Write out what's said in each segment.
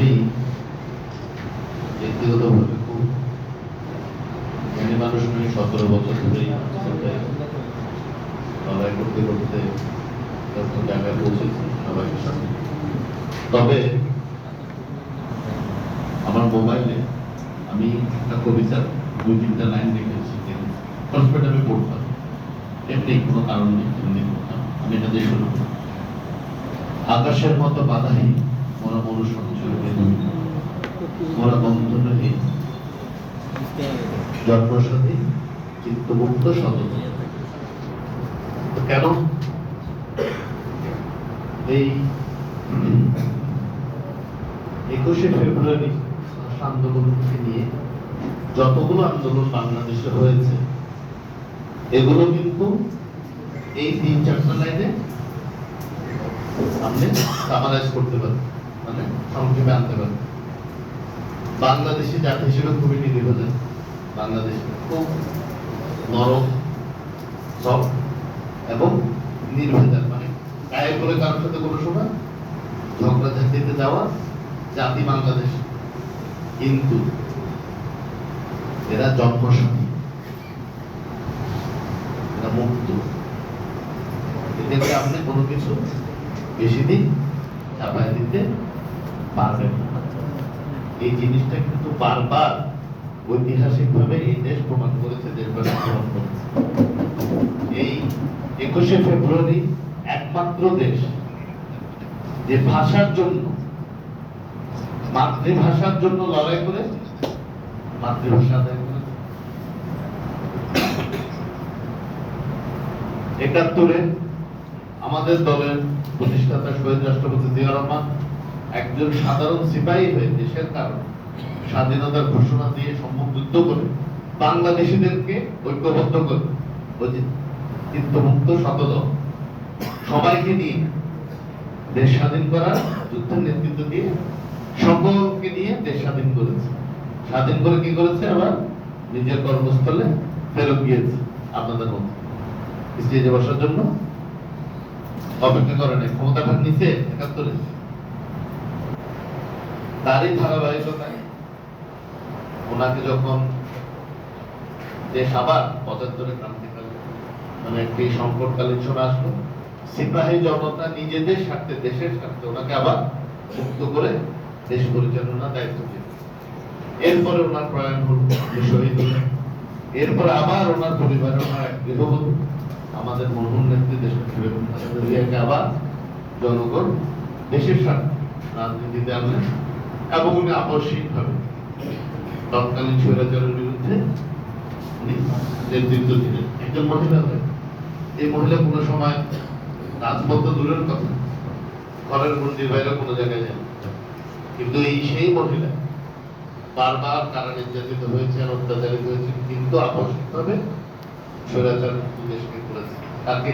আমি ব্যক্তিগতভাবে খুব জ্ঞানী মানুষ নই, 17 বছর ধরেই লড়াই করতে করতে এরকম জায়গায় পৌঁছেছি সবাইকে সাথে। তবে আমার মোবাইলে আমি একটা কবিতার 2-3টা লাইন লিখেছি, ফার্স্ট আমি পড়তাম, এমনি কোনো কারণ নেই, এমনি পড়তাম। আমি এটা দিয়ে শুরু করি। আকাশের মতো বাধাহীন মোরা মনুসঞ্চরকে মোরা বন্ধনহীন জন্মস্বাধীন চিত্তমুক্ত সতত। কেন এই 21শে ফেব্রুয়ারি আন্দোলনকে নিয়ে যতগুলো আন্দোলন বাংলাদেশে হয়েছে এগুলো কিন্তু এই 3-4টা লাইনে আপনি সামারাইজ করতে পারেন, মানে সংক্ষেপে আনতে পারেন। বাংলাদেশি জাতি হিসেবে খুবই নিরীহ জাতি। বাংলাদেশ খুব নরম, সফট এবং নির্ভেজাল, মানে গায়ে করে কারোর সাথে কোনো সময় ঝগড়া ঝাঁটিতে যাওয়া জাতি বাংলাদেশ। কিন্তু এরা জন্মস্বাধীন, এরা মুক্ত। এদেরকে আপনি কোনো কিছু বেশি দিন চাপায় দিতে পারবেন না। এই জিনিসটা কিন্তু বারবার ঐতিহাসিক ভাবে এই দেশ প্রমাণ করেছে, দেশবাসী প্রমাণ করেছে। এই 21শে ফেব্রুয়ারি একমাত্র দেশ যে ভাষার জন্য, মাতৃভাষার জন্য লড়াই করে মাতৃভাষা আদায় করে। 71-এ আমাদের দলের প্রতিষ্ঠাতা শহীদ রাষ্ট্রপতি জিয়া রহমান একজন সাধারণ সিপাহী হয়ে দেশের কারণে স্বাধীনতার ঘোষণা দিয়ে সম্মুখ যুদ্ধ করে বাংলাদেশিদেরকে ঐক্যবদ্ধ করে চিত্তমুক্ত সতত সবাইকে নিয়ে দেশ স্বাধীন করার যুদ্ধের নেতৃত্ব দিয়ে সকলকে নিয়ে দেশ স্বাধীন করেছে। স্বাধীন করে কি করেছে? আবার নিজের কর্মস্থলে ফেরত গিয়েছে। আপনাদের মধ্যে স্টেজে বসার জন্য অপেক্ষা করে নাই, ক্ষমতা ভাগ নিচে 71-এ। তারই ধারাবাহিকতায় ওনাকে যখন দেশ আবার 75-এ ক্রান্তিকালে, মানে একটি সংকটকালীন সময় আসলো, সিপাহী জনতা নিজেদের স্বার্থে, দেশের স্বার্থে ওনাকে আবার মুক্ত করে দেশ পরিচালনার দায়িত্ব দিল। এরপরে ওনার প্রয়াণ হল, শহীদ হলেন। এরপর আবার ওনার পরিবারে ওনার এক গৃহবধূ আমাদের মরহুম নেত্রী দেশনেত্রী বেগম খালেদা জিয়াকে আবার জনগণ দেশের স্বার্থে রাজনীতিতে আনলেন এবং উনি আপসহীনভাবে তৎকালীন স্বৈরাচারের বিরুদ্ধে নেতৃত্ব দিলেন। একজন মহিলা হয়ে এই মহিলা কোনো সময় রাজপথ দূরের কথা, ঘরের মন্দির বাইরে কোনো জায়গায় যায়, কিন্তু এই সেই মহিলা বারবার কারা নির্যাতিত হয়েছে, অত্যাচারিত হয়েছে, কিন্তু আপসহীনভাবে স্বৈরাচার দেশকে করেছে। তাকে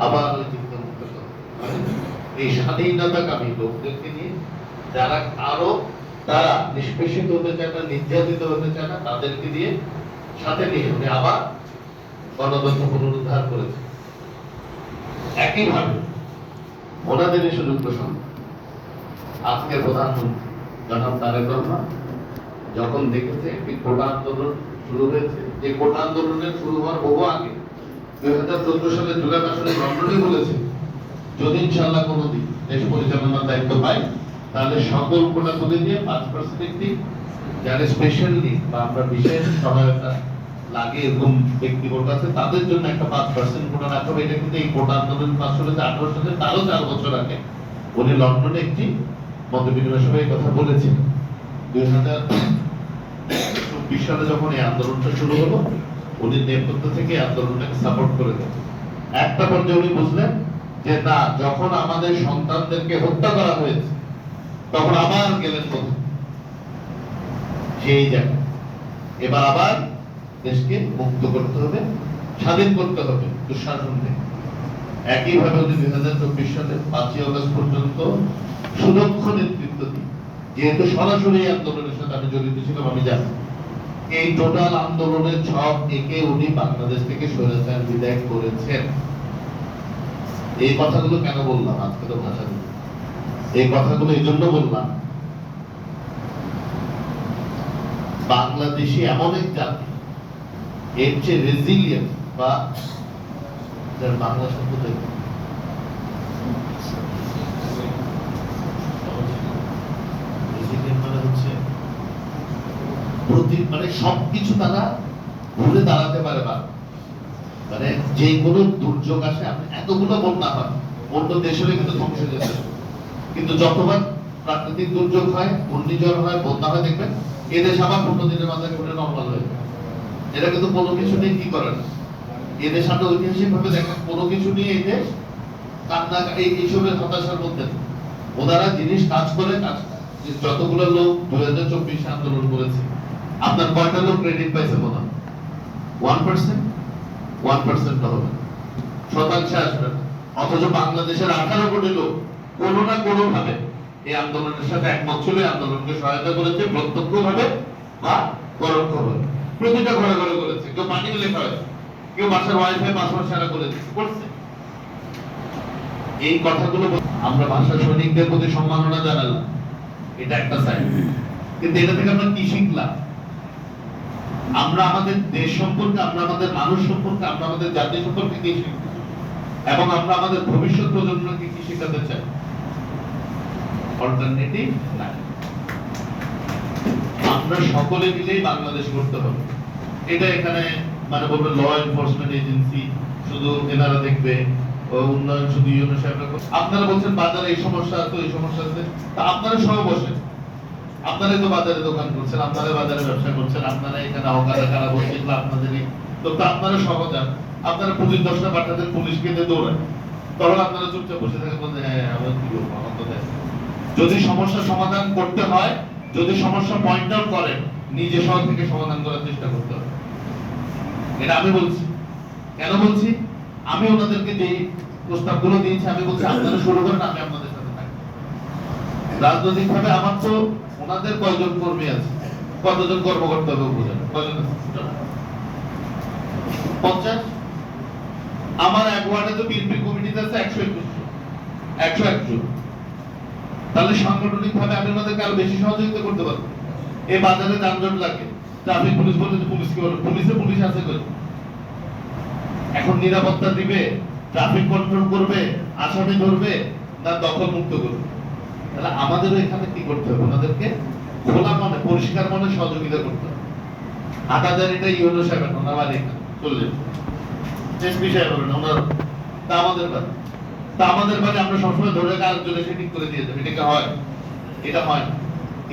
আবার ওই চিন্তামুক্ত এই স্বাধীনতাকামী লোকদেরকে নিয়ে, যারা আরো তারা নিষ্পেষিত হতে চায় না, নির্যাতিত হতে চায় না, তাদেরকে দিয়ে সাথে নিয়ে উনি আবার গণতন্ত্র পুনরুদ্ধার করেছে। একইভাবে ওনাদের সুযোগ্য সন্তান আজকের প্রধানমন্ত্রী জনাব তারেক রহমান যখন দেখেছে একটি কোটা আন্দোলন শুরু হয়েছে, যে কোটা আন্দোলনের শুরু হওয়ার বহু আগে 2014 সালে জুলাই মাসে লন্ডনে বলেছে, যদি ইনশাআল্লাহ কোনোদিন দেশ পরিচালনার দায়িত্ব পাই তাহলে সকল কোটা তুলে দিয়ে 5% একটি যারা স্পেশাল নিড বা আমরা বিশেষ সহায়তা লাগে এরকম ব্যক্তিবর্গ আছে তাদের জন্য একটা 5% কোটা রাখা হবে। এটা কিন্তু এই কোটা আন্দোলন পাস হয়েছে 18 সালে, তারও 4 বছর আগে উনি লন্ডনে একটি মত বিনিময় সভায় কথা বলেছিলেন। 2024 সালে যখন এই আন্দোলনটা শুরু হলো, উনি নেপথ্য থেকে আন্দোলনটাকে সাপোর্ট করে দেন। একটা পর্যায়ে উনি বুঝলেন যে না, যখন আমাদের সন্তানদেরকে হত্যা করা হয়েছে তখন আবার গেলেন সেই জায়গায়, এবার আবার দেশকে মুক্ত করতে হবে, স্বাধীন করতে হবে দুঃশাসন থেকে। একইভাবে উনি 2024 সালে 5ই আগস্ট পর্যন্ত সুদক্ষ নেতৃত্ব দিয়ে, যেহেতু সরাসরি আন্দোলনের সাথে আমি জড়িত ছিলাম, আমি জানি এই টোটাল আন্দোলনের ছক একে উনি বাংলাদেশ থেকে স্বৈরাচার বিদায় করেছেন। এই কথাগুলো কেন বললাম আজকে? তো ভাষা এই কথাগুলো এই জন্য বললাম বাংলাদেশি এমন এক জাতি, এর চেয়ে রেজিলিয়েন্ট বা যার বাংলা শব্দ দেখবে মানে হচ্ছে মানে সবকিছু তারা ঘুরে দাঁড়াতে পারে। মানে যে কোনো দুর্যোগ আসে, আপনি এতগুলো বন্যা হয়, অন্য দেশের কিন্তু ধ্বংস হয়ে যেতে, কিন্তু যতবার প্রাকৃতিক দুর্যোগ হয়, ঘূর্ণিঝড় হয়, বন্যা হয়, দেখবেন এদেশ আবার 15 দিনের মাথায় ঘুরে নর্মাল হয়ে যায়। এটা কিন্তু কোনো কিছু নিয়ে কি করে না। এদেশ আপনি ঐতিহাসিক ভাবে দেখেন, কোনো কিছু নিয়ে এই দেশ কান্না এইসবের হতাশার মধ্যে ওনারা জিনিস কাজ করে। যতগুলো লোক 2024 আন্দোলন করেছে, আপনার কয়টা লোক ক্রেডিট পাইছে মনে হয়? 1%, 1% হবে, শতাংশে আসবে না। অথচ বাংলাদেশের 18 কোটি লোক কোনো না কোনো ভাবে এই আন্দোলনের সাথে একমত ছিল, আন্দোলনকে সহায়তা করেছে প্রত্যক্ষ ভাবে বা পরোক্ষ ভাবে। প্রতিটা ঘরে ঘরে করেছে, কেউ পানি লেখা হয়েছে, কেউ বাসার ওয়াইফাই পাসওয়ার্ড ছাড়া করেছে, করছে। এই কথাগুলো আমরা ভাষা সৈনিকদের প্রতি সম্মাননা জানালাম, এটা একটা সাইড। কিন্তু এটা থেকে আমরা কি শিখলাম? আমরা আমাদের দেশ সম্পর্কে, আমরা আমাদের মানুষ সম্পর্কে, আমরা আমাদের জাতি সম্পর্কে কি শিখতে, এবং আমরা আমাদের ভবিষ্যৎ প্রজন্মকে কি শেখাতে চাই? অল্টারনেটিভ নাই। আমরা সকলে মিলেই বাংলাদেশ করতে হবে। এটা এখানে মানে বলবে ল এনফোর্সমেন্ট এজেন্সি শুধু এনারা দেখবে, উন্নয়ন শুধু ইউনো সাহেবরা। আপনারা বলছেন বাজারে এই সমস্যা আছে, এই সমস্যা আছে, তা আপনারা সবাই বসেন। আপনারাই তো বাজারে দোকান করছেন, আপনারা বাজারে ব্যবসা করছেন, আপনারা এখানে হকারে কারা বসে, এগুলো আপনাদেরই তো। আপনারা সহজ, আপনারা পুলিশ 10টা পাঠাতেন, পুলিশকে দিয়ে দৌড়ান, তখন আপনারা চুপচাপ বসে থাকেন, বলতে হ্যাঁ আমার কি করবো, আমার তো দেয়। যদি সমস্যা সমাধান করতে হয়, যদি সমস্যা পয়েন্ট আউট করেন, নিজে সহ থেকে সমাধান করার চেষ্টা করতে হবে। এটা আমি বলছি। কেন বলছি? আমি ওনাদেরকে যে প্রস্তাবগুলো দিয়েছি, আমি বলছি আপনারা শুরু করেন, আমি আপনাদের সাথে থাকি। রাজনৈতিক ভাবে আমার তো ওনাদের কয়জন কর্মী আছে, কতজন কর্মকর্তা হবে বুঝেন, কয়জন আছে? 50। আমার এক ওয়ার্ডে তো বিএনপি কমিটিতে আছে 121 জন। তাহলে সাংগঠনিক ভাবে আমি ওনাদেরকে আরো বেশি সহযোগিতা করতে পারবো। এই বাজারে যানজট লাগে, ট্রাফিক পুলিশ বলে যে পুলিশকে বলো, পুলিশ আছে করে। এখন নিরাপত্তা দিবে, ট্রাফিক কন্ট্রোল করবে, আসামি ধরবে, না দখল মুক্ত করবে? তাহলে আমাদেরও এখানে কি করতে হবে? ওনাদেরকে খোলা মনে, পরিষ্কার মনে সহযোগিতা করতে হবে। 8000 এটা ইউনো সাহেব ওনার এখানে চললেন, এসপি সাহেব বলেন ওনার, তা আমাদের বাড়ি আমরা সবসময় ধরে আরেকজনে সেটিং করে দিয়ে দেবো। এটা হয়? এটা হয় না।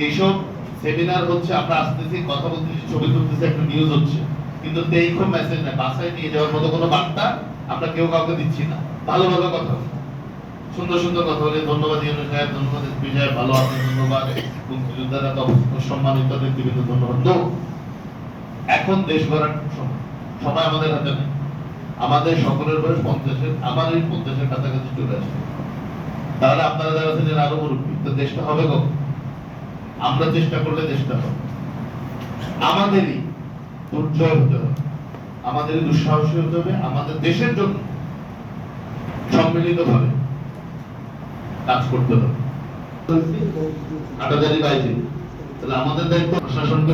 এইসব সেমিনার হচ্ছে, আমরা আসতেছি, কথা বলতেছি, ছবি তুলতেছি, একটা নিউজ হচ্ছে, কিন্তু টেক-হোম মেসেজ না, বাসায় নিয়ে যাওয়ার মতো কোনো বার্তা আমরা কেউ কাউকে দিচ্ছি না। ভালো ভালো কথা, সুন্দর সুন্দর কথা বলে, ধন্যবাদ ইউনো সাহেব, ধন্যবাদ এসপি সাহেব, ভালো আছেন, ধন্যবাদ মুক্তিযোদ্ধারা, সম্মানিত ব্যক্তিবৃন্দ, ধন্যবাদ। নো, এখন দেশ গড়ার সময় আমাদের হাতে নেই। আমাদের সকলের বয়স 50-এর, আমার এই 50-এর কাছাকাছি চলে আসে। তাহলে আপনারা যারা আছেন আরো মুরব্বী, তো দেশটা হবে কখন? আমরা চেষ্টা করলে দেশটা হবে। আমাদেরই দুর্জয় হতে হবে, আমাদেরই দুঃসাহসী হতে হবে, আমাদের দেশের জন্য সম্মিলিত ভাবে কাজ করতে হবে। 8000 বাইরে, তাহলে আমাদের দায়িত্ব প্রশাসনকে